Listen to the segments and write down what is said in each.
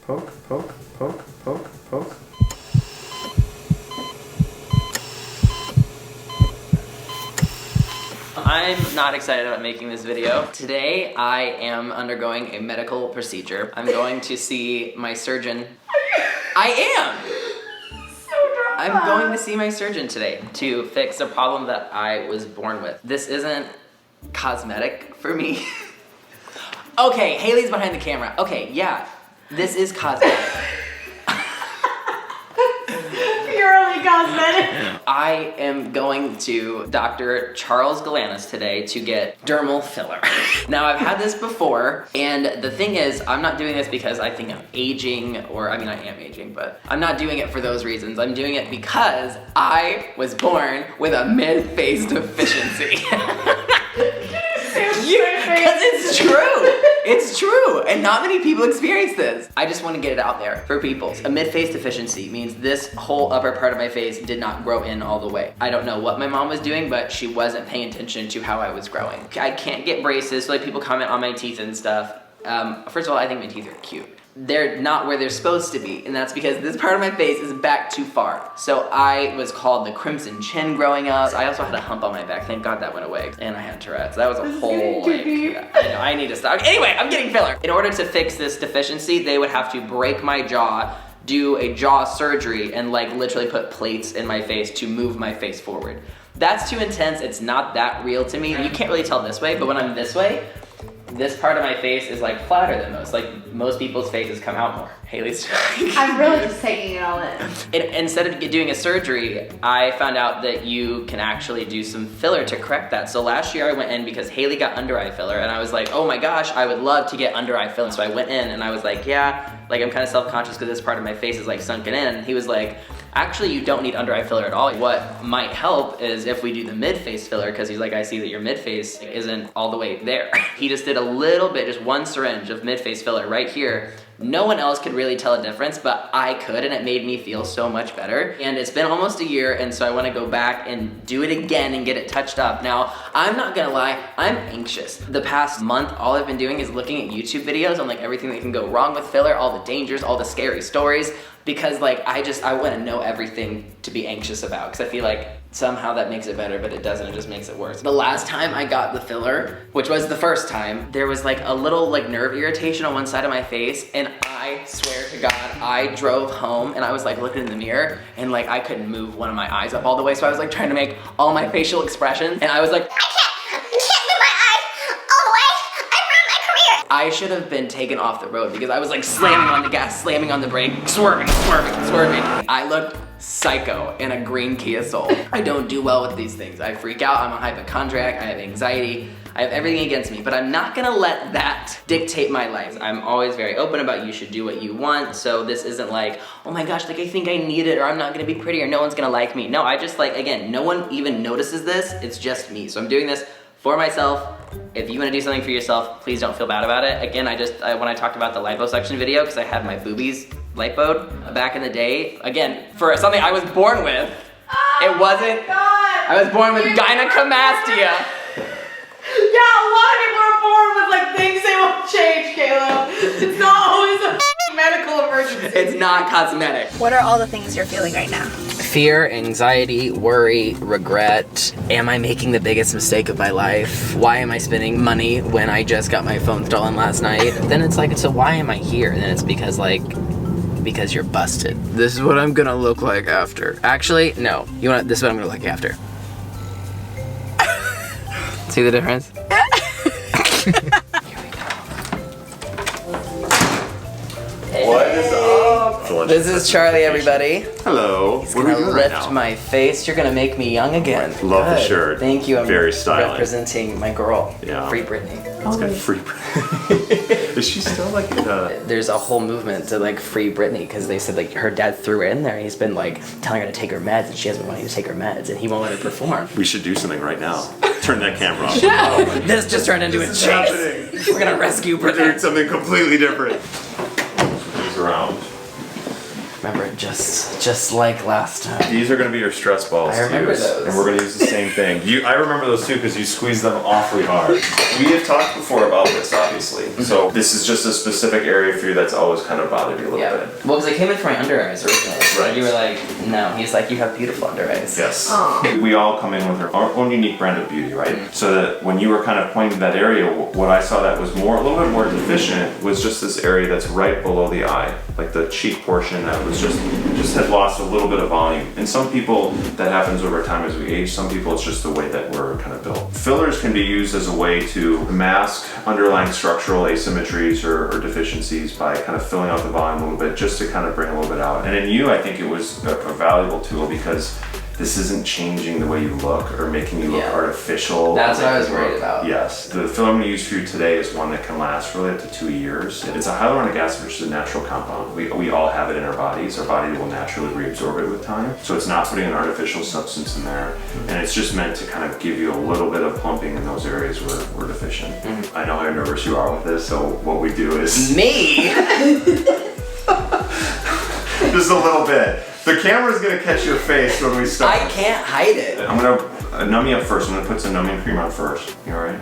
poke, poke, poke, poke, poke. I'm not excited about making this video. Today, I am undergoing a medical procedure. I'm going to see my surgeon. I am! I'm going to see my surgeon today to fix a problem that I was born with. This isn't cosmetic for me. Okay, Haley's behind the camera. Okay, yeah, this is cosmetic. Purely cosmetic. I am going to Dr. Charles Galanis today to get dermal filler. Now, I've had this before, and the thing is, I'm not doing this because I think I'm aging, or I mean, I am aging, but I'm not doing it for those reasons. I'm doing it because I was born with a mid-face deficiency. Because it's true. It's true. And not many people experience this. I just want to get it out there for people. A mid-face deficiency means this whole upper part of my face did not grow in all the way. I don't know what my mom was doing, but she wasn't paying attention to how I was growing. I can't get braces, so like people comment on my teeth and stuff. First of all, I think my teeth are cute. They're not where they're supposed to be, and that's because this part of my face is back too far. So I was called the crimson chin growing up. I also had a hump on my back. Thank God that went away. And I had Tourette's. That was a whole, like, I know, I need to stop. Anyway, I'm getting filler. In order to fix this deficiency, they would have to break my jaw, do a jaw surgery, and like literally put plates in my face to move my face forward. That's too intense. It's not that real to me. You can't really tell this way, but when I'm this way, this part of my face is like flatter than most. Like most people's faces come out more. Haley's I'm really just taking it all in. Instead of doing a surgery, I found out that you can actually do some filler to correct that. So last year I went in because Haley got under eye filler, and I was like, oh my gosh, I would love to get under eye filler. So I went in and I was like, yeah, like I'm kind of self-conscious because this part of my face is like sunken in. And he was like, actually, you don't need under eye filler at all. What might help is if we do the mid-face filler, because he's like, I see that your mid-face isn't all the way there. He just did a little bit, just one syringe of mid-face filler right here. No one else could really tell a difference, but I could, and it made me feel so much better. And it's been almost a year, and so I want to go back and do it again and get it touched up. Now, I'm not gonna lie, I'm anxious. The past month, all I've been doing is looking at YouTube videos on like everything that can go wrong with filler, all the dangers, all the scary stories, because like I want to know everything to be anxious about, because I feel like somehow that makes it better, but it doesn't, it just makes it worse. The last time I got the filler, which was the first time, there was like a little like nerve irritation on one side of my face, and I swear to God, I drove home and I was like looking in the mirror and like I couldn't move one of my eyes up all the way, so I was like trying to make all my facial expressions, and I was like, I should have been taken off the road because I was like slamming on the gas, slamming on the brake, swerving. I looked psycho in a green Kia Soul. I don't do well with these things. I freak out, I'm a hypochondriac, I have anxiety, I have everything against me, but I'm not gonna let that dictate my life. I'm always very open about you should do what you want, so this isn't like, oh my gosh, like I think I need it, or I'm not gonna be pretty, or no one's gonna like me. No, I just like, again, no one even notices this, it's just me. So I'm doing this for myself. If you want to do something for yourself, please don't feel bad about it. Again, when I talked about the liposuction video, because I had my boobies lipoed back in the day, again, for something I was born with, it wasn't, I was born with gynecomastia. Yeah, a lot of people are born with like things they won't change, Caleb. It's not always a medical emergency. It's not cosmetic. What are all the things you're feeling right now? Fear, anxiety, worry, regret. Am I making the biggest mistake of my life? Why am I spending money when I just got my phone stolen last night? Then it's like, so why am I here? And then it's because you're busted. This is what I'm gonna look like after. Actually, no. This is what I'm gonna look like after. See the difference? What is up? This is Charlie, everybody. Hello. He's What are we gonna doing right lift now? my face. You're gonna make me young again. Love the Good. shirt. Thank you. I'm Very stylish. representing my girl, Yeah. Free Britney. It's got free. Is she still like There's a whole movement to like free Britney because they said like her dad threw her in there and he's been like telling her to take her meds and she hasn't been wanting to take her meds and he won't let her perform. We should do something right now. Turn that camera off. This just turned into a chase. Happening. We're gonna rescue We're doing Britney. something completely different. Move around. remember just like last time. These are going to be your stress balls. I remember to use, those. and we're going to use the same thing. I remember those too because you squeeze them awfully hard. We have talked before about this, obviously. So this is just a specific area for you that's always kind of bothered you a little bit. Well, because I came in for my under eyes originally. Right. You were like, no. He's like, you have beautiful under eyes. Yes. Aw. We all come in with our own unique brand of beauty, right? So that when you were kind of pointing to that area, what I saw that was a little bit more deficient was just this area that's right below the eye, like the cheek portion that was just had lost a little bit of volume. And some people that happens over time as we age. Some people it's just the way that we're kind of built. Fillers can be used as a way to mask underlying structural asymmetries or deficiencies by kind of filling out the volume a little bit, just to kind of bring a little bit out. And in you, I think it was a valuable tool because this isn't changing the way you look or making you look artificial. That's what I was worried about. Yes. The filler I'm going to use for you today is one that can last really up to 2 years. It's a hyaluronic acid, which is a natural compound. We all have it in our bodies. Our body will naturally reabsorb it with time. So it's not putting an artificial substance in there. And it's just meant to kind of give you a little bit of plumping in those areas where we're deficient. I know how nervous you are with this, so what we do is... Me? Just a little bit. The camera's gonna catch your face when we start. I can't hide it. I'm gonna numb you up first. I'm gonna put some numbing cream on first. You alright?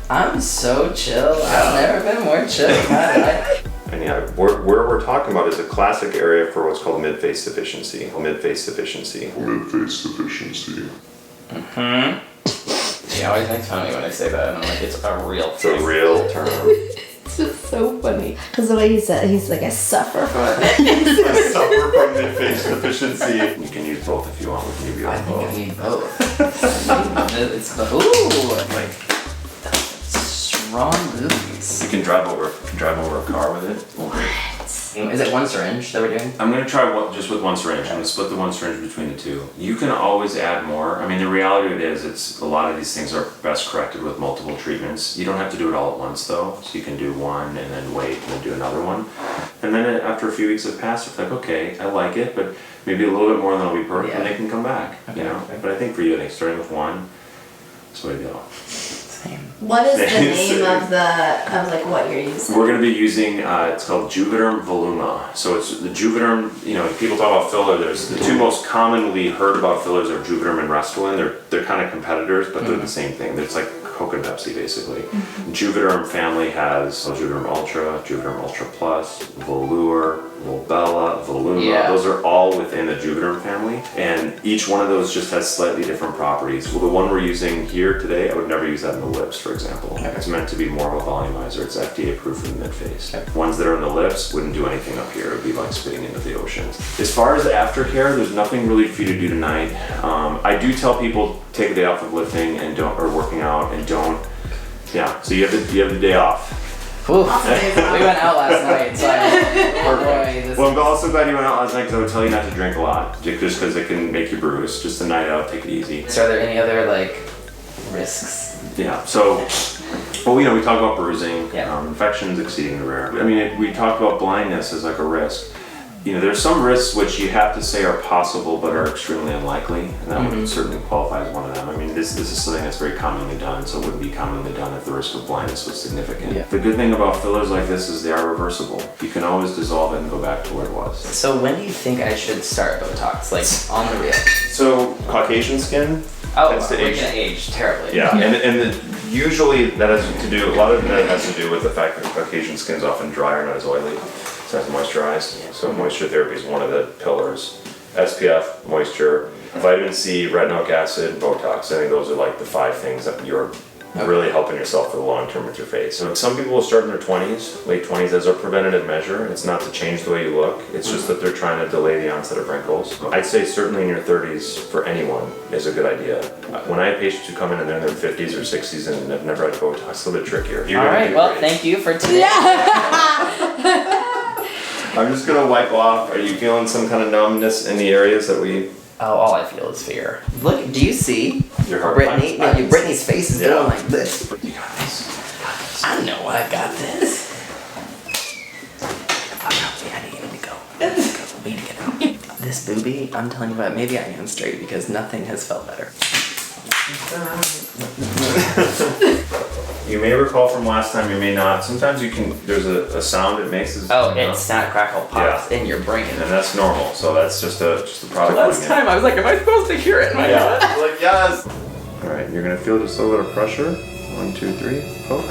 I'm so chill. I've never been more chill in my life. And yeah, where we're talking about is a classic area for what's called midface deficiency. Midface deficiency. Midface deficiency. He always makes fun of me when I say that, and I'm like, it's a real It's thing. a real term. It's just so funny. Because the way he said it, he's like, I suffer from it. I suffer from midface deficiency. You can use both if you want. We can give you I think I both. need both. It's the ooh, Like, strong movies. you can drive over a car with it. Is it one syringe that we're doing? I'm gonna try just with one syringe. I'm gonna split the one syringe between the two. You can always add more. I mean, the reality of it is, it's a lot of these things are best corrected with multiple treatments. You don't have to do it all at once though. So you can do one and then wait and then do another one. And then after a few weeks have passed, it's like, okay, I like it, but maybe a little bit more and then it'll be perfect and they can come back. Okay. You know. But I think for you, I think starting with one, that's the way to go. Same. What is the Same. name of like what you're using? We're going to be using, it's called Juvederm Voluma. So it's the Juvederm, you know, people talk about filler, there's the two most commonly heard about fillers are Juvederm and Restylane. They're kind of competitors, but they're the same thing. It's like Coke and Pepsi basically. Juvederm family has Juvederm Ultra, Juvederm Ultra Plus, Volure, Volbella, Voluma. Yeah. Those are all within the Juvederm family, and each one of those just has slightly different properties. Well, the one we're using here today, I would never use that in the lips, for example. It's meant to be more of a volumizer. It's FDA approved for the mid-face. Ones that are in the lips wouldn't do anything up here. It would be like spitting into the ocean. As far as the aftercare, there's nothing really for you to do tonight. I do tell people take a day off of lifting and or working out and don't. Yeah, so you have the day off. Oof. We went out last night, so Well, I'm also glad you went out last night because I would tell you not to drink a lot, just because it can make you bruise. Just a night out, take it easy. So are there any other like risks? Yeah, so, well, you know, we talk about bruising, Yeah. infections exceeding the rare. I mean, we talk about blindness as like a risk. You know, there's some risks which you have to say are possible but are extremely unlikely, and that would certainly qualify as one of them. I mean, this is something that's very commonly done, so it wouldn't be commonly done if the risk of blindness was significant. Yeah. The good thing about fillers like this is they are reversible. You can always dissolve it and go back to where it was. So when do you think I should start Botox? Like on the real? So, Caucasian skin Oh, tends to we're age. gonna age terribly. Yeah, usually that has to do, a lot of that has to do with the fact that Caucasian skin is often drier, not as oily. It's not as moisturized. So moisture therapy is one of the pillars. SPF, moisture, vitamin C, retinoic acid, Botox. I think those are like the 5 things that you're really helping yourself for the long term with your face. So some people will start in their 20s, late 20s as a preventative measure. It's not to change the way you look. It's just that they're trying to delay the onset of wrinkles. I'd say certainly in your 30s for anyone is a good idea. When I have patients who come in and they're in their 50s or 60s and have never had Botox, it's a little bit trickier. All right. Well, thank you for today. I'm just gonna wipe off. Are you feeling some kind of numbness in the areas that we? Oh, all I feel is fear. Look, do you see Your heart Brittany? pumps. No, Brittany's face is Yeah. going like this. You got this. I know I got this. I need to go. We need to get out. This booby, I'm telling you what, maybe I am straight because nothing has felt better. You may recall from last time, you may not. Sometimes you can, there's a sound it makes. Oh, it's snap, crackle, pops in your brain. And that's normal, so that's just a product. Last time I was like, am I supposed to hear it? Yeah, like yes. All right, you're gonna feel just a little bit of pressure. 1, 2, 3, poke.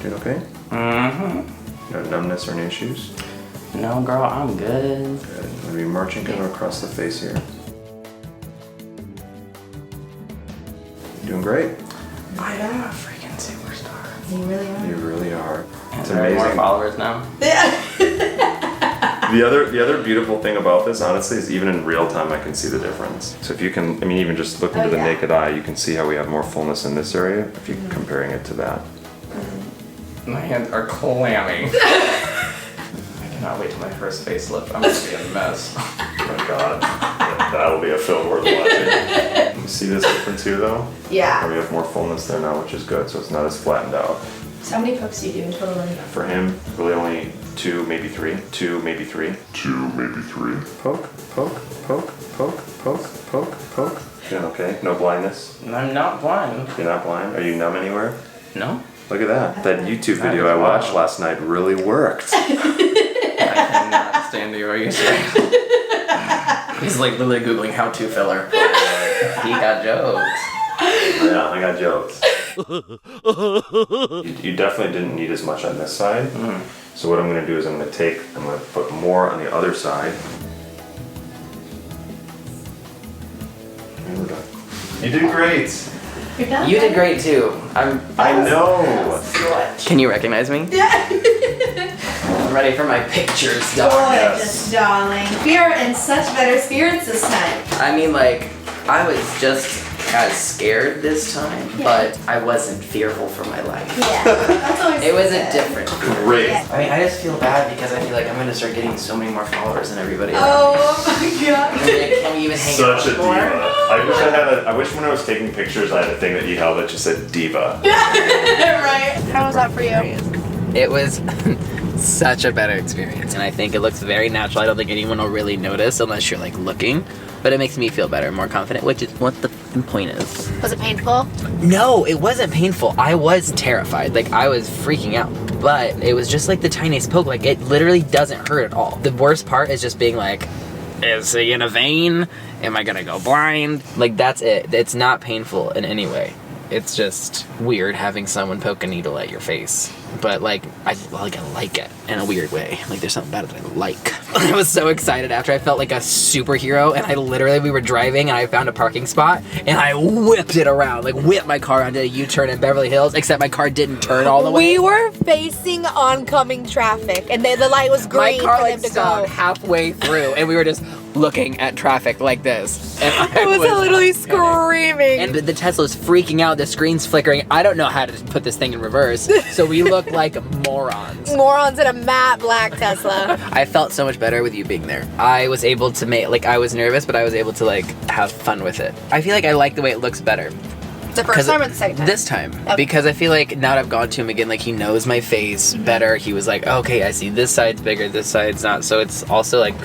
Doing okay? Mm-hmm. No numbness or any issues? No, girl, I'm good. Good. I'm gonna be marching kind of across the face here. Doing great. I am a freaking superstar. You really are. You really are. It's There are more amazing. followers now. The other beautiful thing about this, honestly, is even in real time I can see the difference. So if you can, I mean, even just looking to the naked eye, you can see how we have more fullness in this area if you're comparing it to that. My hands are clammy. I cannot wait till my first facelift. I'm gonna be a mess. Oh my god. That'll be a film worth watching. You see this difference here though? Yeah. We have more fullness there now, which is good, so it's not as flattened out. So how many pokes do you do in total? For him, really only 2, maybe 3. 2, maybe 3. 2, maybe 3. Poke, poke, poke, poke, poke, poke, poke. Doing okay? No blindness? I'm not blind. You're not blind? Are you numb anywhere? No? Look at that. That YouTube video I watched last night really worked. I cannot stand to hear you say. He's like literally Googling how to filler. He got jokes. Yeah, I got jokes. You definitely didn't need as much on this side. So what I'm going to do is I'm going to put more on the other side. And we're done. You did great. You're done? You did great too. I know. Can you recognize me? Yeah. I'm ready for my pictures, dog. Gorgeous, darling. We are in such better spirits this time. I mean, like, I was just as scared this time, but I wasn't fearful for my life. Yeah. That's always It was a good. different. Great. I mean, I just feel bad because I feel like I'm gonna start getting so many more followers than everybody else. Oh my god. Can we even hang out Such a diva. more? I wish when I was taking pictures I had a thing that you held that just said diva. Right. How was that for you? It was such a better experience, and I think it looks very natural. I don't think anyone will really notice unless you're like looking, but it makes me feel better, more confident, which is what the point is. Was it painful? No, it wasn't painful. I was terrified. Like, I was freaking out. But it was just like the tiniest poke. Like, it literally doesn't hurt at all. The worst part is just being like, is he in a vein? Am I gonna go blind? Like, that's it. It's not painful in any way. It's just weird having someone poke a needle at your face. But like, I like it in a weird way. Like, there's something about it that I like. I was so excited after. I felt like a superhero, and we were driving and I found a parking spot and I whipped it around. Like, whipped my car onto a U-turn in Beverly Hills, except my car didn't turn all the way. We were facing oncoming traffic, and the light was green My car for like them to stopped go. halfway through, and we were just looking at traffic like this. And I was literally screaming. And the Tesla's freaking out, the screen's flickering. I don't know how to put this thing in reverse, so we look like morons. Morons in a matte black Tesla. I felt so much better with you being there. I was able to make, like, I was nervous, but I was able to, like, have fun with it. I feel like I like the way it looks better. The first time or the second time? This time. Okay. Because I feel like now that I've gone to him again, like, he knows my face better. He was like, okay, I see this side's bigger, this side's not. So it's also like,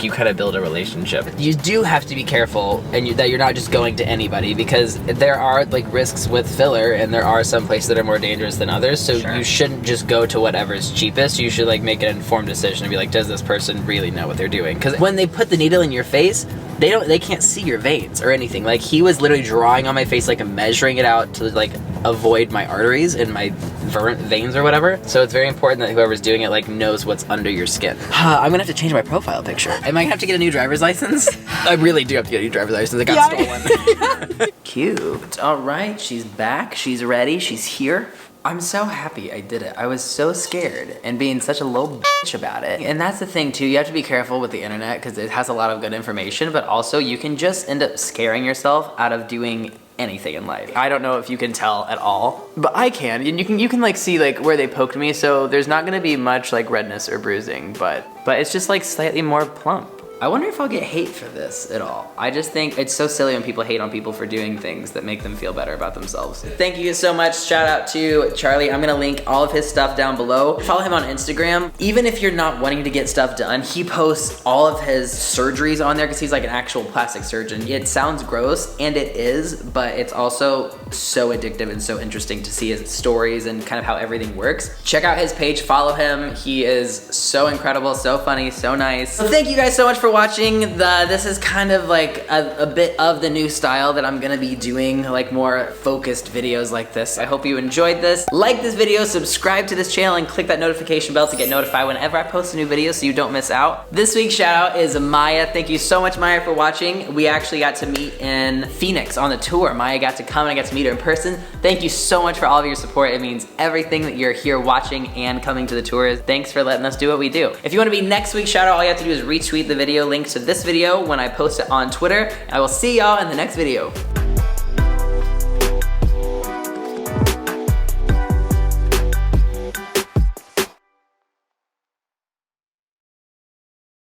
you kind of build a relationship. You do have to be careful and that you're not just going to anybody, because there are like risks with filler, and there are some places that are more dangerous than others. So you shouldn't just go to whatever's cheapest. You should like make an informed decision and be like, does this person really know what they're doing? Because when they put the needle in your face, they can't see your veins or anything. Like, he was literally drawing on my face, like measuring it out to like avoid my arteries and my veins or whatever. So it's very important that whoever's doing it like knows what's under your skin. I'm gonna have to change my profile picture. Am I gonna have to get a new driver's license? I really do have to get a new driver's license. It got stolen. Cute. All right, she's back. She's ready. She's here. I'm so happy I did it. I was so scared and being such a little bitch about it. And that's the thing too, you have to be careful with the internet because it has a lot of good information, but also you can just end up scaring yourself out of doing anything in life. I don't know if you can tell at all, but I can. And you can like see like where they poked me, so there's not gonna be much like redness or bruising, but it's just like slightly more plump. I wonder if I'll get hate for this at all. I just think it's so silly when people hate on people for doing things that make them feel better about themselves. Thank you so much. Shout out to Charlie. I'm gonna link all of his stuff down below. Follow him on Instagram. Even if you're not wanting to get stuff done, he posts all of his surgeries on there because he's like an actual plastic surgeon. It sounds gross, and it is, but it's also so addictive and so interesting to see his stories and kind of how everything works. Check out his page, follow him. He is so incredible, so funny, so nice. So thank you guys so much for watching. This is kind of like a bit of the new style that I'm gonna be doing, like more focused videos like this. I hope you enjoyed this. Like this video, subscribe to this channel, and click that notification bell to get notified whenever I post a new video so you don't miss out. This week's shout out is Maya. Thank you so much, Maya, for watching. We actually got to meet in Phoenix on the tour. Maya got to come and I got to meet her in person. Thank you so much for all of your support. It means everything that you're here watching and coming to the tour. Thanks for letting us do what we do. If you want to be next week's shout out, all you have to do is retweet the video link to this video when I post it on Twitter. I will see y'all in the next video.